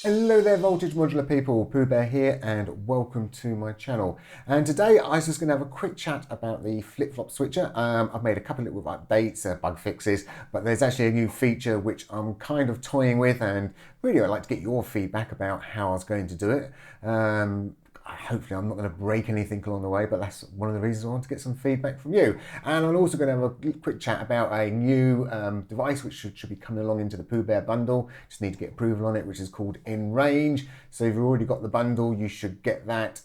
Hello there voltage modular people, PoohBear here and welcome to my channel. And today I was just going to have a quick chat about the flip-flop switcher. I've made a couple of little updates, bug fixes, but there's actually a new feature which I'm kind of toying with, and really I'd like to get your feedback about how I was going to do it. Hopefully I'm not going to break anything along the way, but that's one of the reasons I want to get some feedback from you. And I'm also going to have a quick chat about a new device which should be coming along into the PoohBear bundle. Just need to get approval on it, which is called InRange. So if you've already got the bundle, you should get that.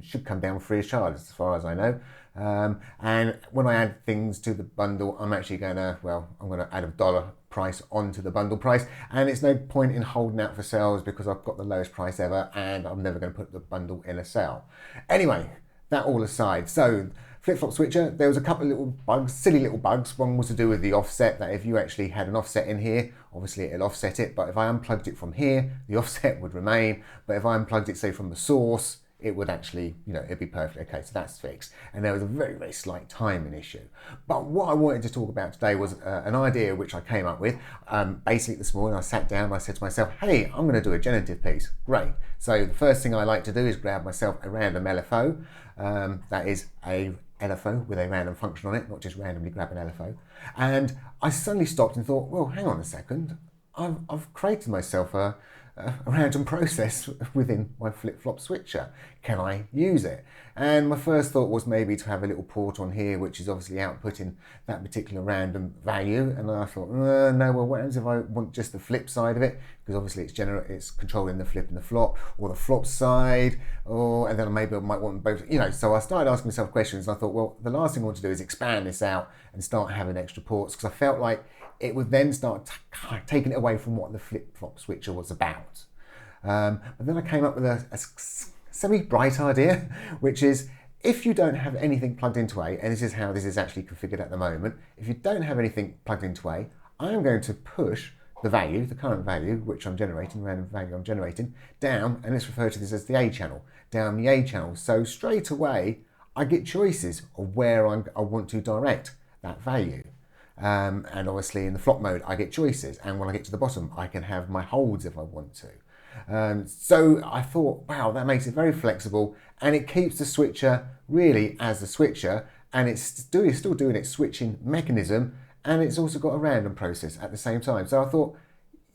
Should come down free of charge as far as I know. And when I add things to the bundle, I'm actually going to, I'm going to add $1 price onto the bundle price, and it's no point in holding out for sales because I've got the lowest price ever and I'm never going to put the bundle in a sale. Anyway, that all aside, so flip-flop switcher, there was a couple of little bugs, silly little bugs. One was to do with the offset, that if you actually had an offset in here, obviously it'll offset it, but if I unplugged it from here, the offset would remain. But if I unplugged it, say, from the source, it would actually, it'd be perfect. Okay, so that's fixed. And there was a very, very slight timing issue. But what I wanted to talk about today was an idea which I came up with. Basically this morning I sat down and I said to myself, hey, I'm gonna do a generative piece. Great. So the first thing I like to do is grab myself a random LFO. That is a LFO with a random function on it, not just randomly grab an LFO. And I suddenly stopped and thought, well, hang on a second. I've created myself a random process within my flip-flop switcher. Can I use it? And my first thought was maybe to have a little port on here which is obviously outputting that particular random value, and I thought, no, well, what happens if I want just the flip side of it, because obviously it's controlling the flip and the flop, or the flop side, and then maybe I might want both, so I started asking myself questions, and I thought, well, the last thing I want to do is expand this out and start having extra ports, because I felt like it would then start taking it away from what the flip-flop switcher was about. But then I came up with a semi-bright idea, which is, if you don't have anything plugged into A, and this is how this is actually configured at the moment, if you don't have anything plugged into A, I am going to push the value, the current value, which I'm generating, random value I'm generating, down, and let's refer to this as the A channel, down the A channel. So straight away, I get choices of where I want to direct that value. And obviously in the flop mode, I get choices. And when I get to the bottom, I can have my holds if I want to. So I thought, wow, that makes it very flexible, and it keeps the switcher really as the switcher, and it's still doing its switching mechanism, and it's also got a random process at the same time. So I thought,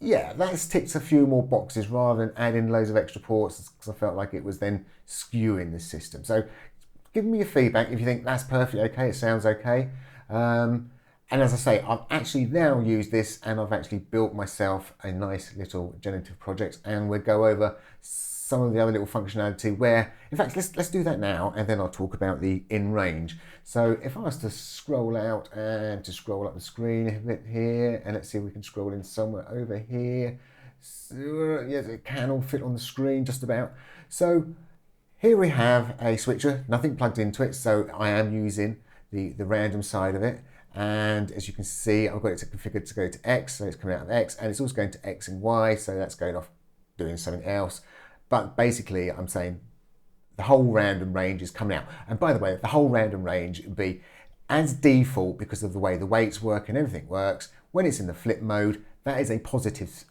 yeah, that ticks a few more boxes rather than adding loads of extra ports, because I felt like it was then skewing the system. So give me your feedback if you think that's perfectly okay, it sounds okay. And as I say, I've actually now used this, and I've actually built myself a nice little generative project, and we'll go over some of the other little functionality where, in fact, let's do that now, and then I'll talk about the InRange. So if I was to scroll out and to scroll up the screen a bit here, and let's see if we can scroll in somewhere over here. So, yes, it can all fit on the screen just about. So here we have a switcher, nothing plugged into it, so I am using the random side of it. And as you can see, I've got it configured to go to X, so it's coming out of X, and it's also going to X and Y, so that's going off doing something else. But basically, I'm saying the whole random range is coming out. And by the way, the whole random range would be as default, because of the way the weights work and everything works. When it's in the flip mode, that is a positive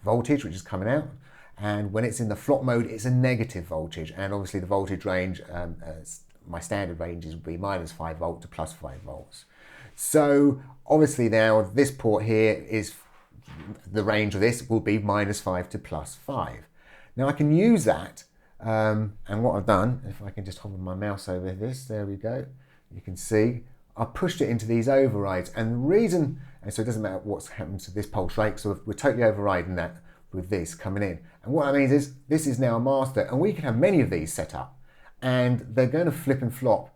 voltage, which is coming out. And when it's in the flop mode, it's a negative voltage. And obviously the voltage range, my standard ranges would be -5 volt to +5 volts. So obviously now this port here is, the range of this will be -5 to +5. Now I can use that, and what I've done, if I can just hover my mouse over this, there we go, you can see I pushed it into these overrides, and the reason, and so it doesn't matter what's happened to this pulse rate, so we're totally overriding that with this coming in. And what that means is this is now a master, and we can have many of these set up, and they're going to flip and flop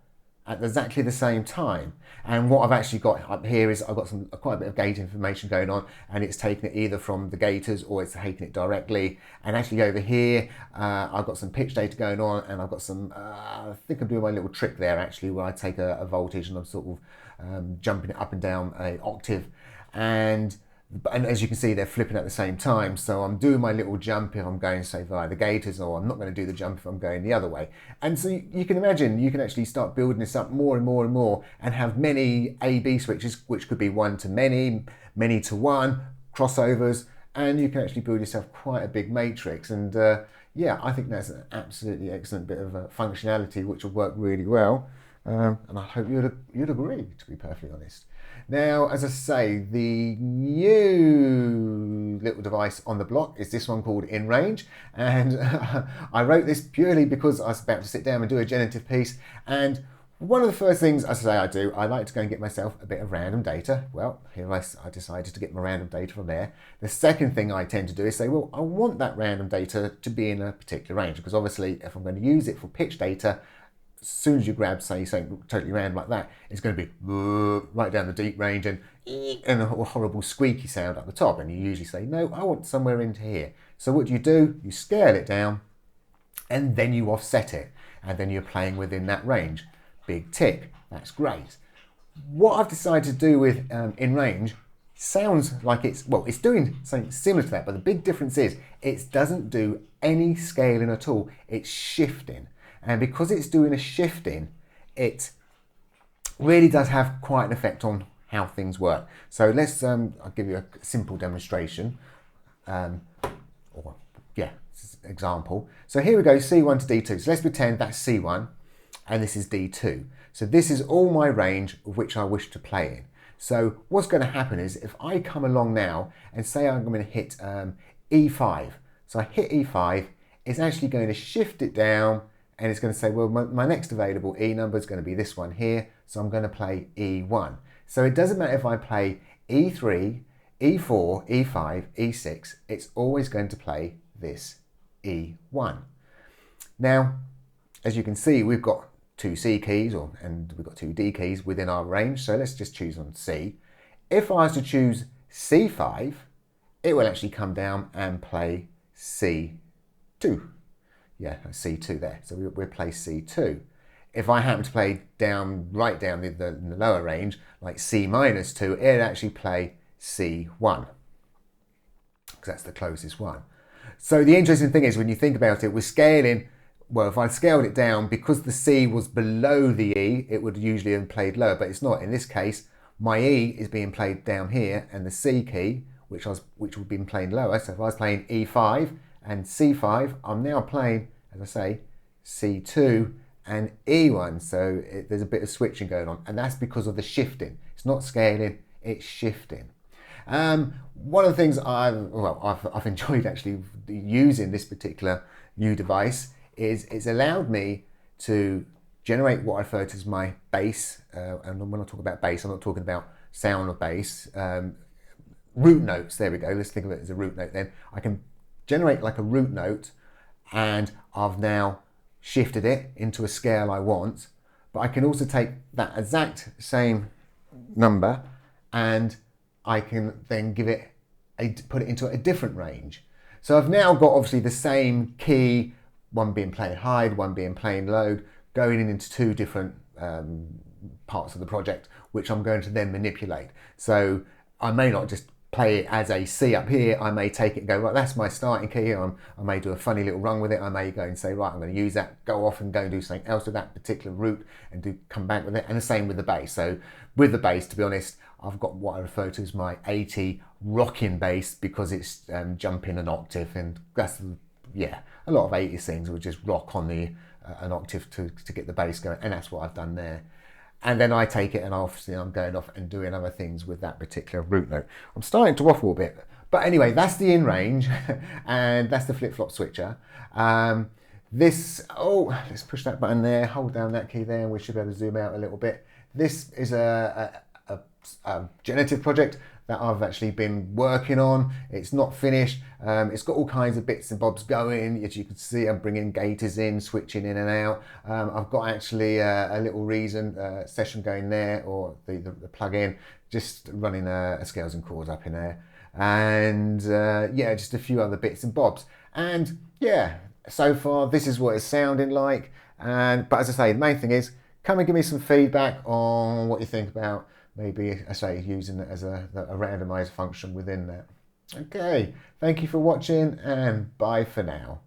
at exactly the same time. And what I've actually got up here is I've got quite a bit of gate information going on, and it's taking it either from the gators or it's taking it directly. And actually over here, I've got some pitch data going on, and I've got some, I think I'm doing my little trick there actually, where I take a voltage and I'm sort of jumping it up and down an octave. And as you can see, they're flipping at the same time. So I'm doing my little jump if I'm going, say, via the gators, or I'm not going to do the jump if I'm going the other way. And so you can imagine, you can actually start building this up more and more and more, and have many A/B switches, which could be one to many, many to one, crossovers, and you can actually build yourself quite a big matrix. And yeah, I think that's an absolutely excellent bit of functionality which will work really well. And I hope you'd agree, to be perfectly honest. Now, as I say, the new little device on the block is this one called InRange. And I wrote this purely because I was about to sit down and do a generative piece. And one of the first things, as I say, I like to go and get myself a bit of random data. Well, here I decided to get my random data from there. The second thing I tend to do is say, well, I want that random data to be in a particular range, because obviously if I'm going to use it for pitch data, as soon as you grab, say, something totally random like that, it's going to be right down the deep range and a horrible squeaky sound at the top. And you usually say, no, I want somewhere into here. So what do? You scale it down and then you offset it. And then you're playing within that range. Big tick, that's great. What I've decided to do with InRange sounds like it's doing something similar to that, but the big difference is it doesn't do any scaling at all. It's shifting. And because it's doing a shifting, it really does have quite an effect on how things work. So let's, I'll give you a simple demonstration. Example. So here we go, C1 to D2. So let's pretend that's C1 and this is D2. So this is all my range of which I wish to play in. So what's going to happen is if I come along now and say I'm going to hit E5. So I hit E5, it's actually going to shift it down and it's going to say, well, my next available E number is going to be this one here. So I'm going to play E1. So it doesn't matter if I play E3, E4, E5, E6, it's always going to play this E1. Now, as you can see, we've got two C keys and we've got two D keys within our range. So let's just choose on C. If I was to choose C5, it will actually come down and play C2. Yeah, C2 there. So we'll play C2. If I happen to play right down the lower range, like C-2, it'll actually play C1, because that's the closest one. So the interesting thing is, when you think about it, we're scaling, well, if I scaled it down, because the C was below the E, it would usually have played lower, but it's not. In this case, my E is being played down here, and the C key, which would have been playing lower. So if I was playing E5 and C5, I'm now playing, as I say, C2 and E1. So there's a bit of switching going on, and that's because of the shifting. It's not scaling, it's shifting. One of the things I've enjoyed actually using this particular new device is it's allowed me to generate what I refer to as my bass. And when I talk about bass, I'm not talking about sound or bass. Root notes, there we go. Let's think of it as a root note then. I can generate like a root note, and I've now shifted it into a scale I want, but I can also take that exact same number and I can then put it into a different range. So I've now got obviously the same key, one being played high, one being played low, going into two different parts of the project, which I'm going to then manipulate. So I may not just play it as a C up here. I may take it and go, right, that's my starting key. I may do a funny little run with it. I may go and say, right, I'm going to use that, go off and go and do something else with that particular route and come back with it. And the same with the bass. So with the bass, to be honest, I've got what I refer to as my 80 rocking bass, because it's jumping an octave, and that's, yeah, a lot of 80s things will just rock on an octave to get the bass going, and that's what I've done there. And then I take it and obviously I'm going off and doing other things with that particular root note. I'm starting to waffle a bit, but anyway, that's the InRange and that's the flip-flop switcher. Let's push that button there, hold down that key there, and we should be able to zoom out a little bit. This is a generative project that I've actually been working on. It's not finished. It's got all kinds of bits and bobs going. As you can see, I'm bringing gators in, switching in and out. I've got actually a little reason session going there, or the plug-in, just running a scales and chords up in there. And yeah, just a few other bits and bobs. And yeah, so far this is what it's sounding like. But as I say, the main thing is, come and give me some feedback on what you think about maybe, I say, using it as a randomizer function within that. Okay, thank you for watching, and bye for now.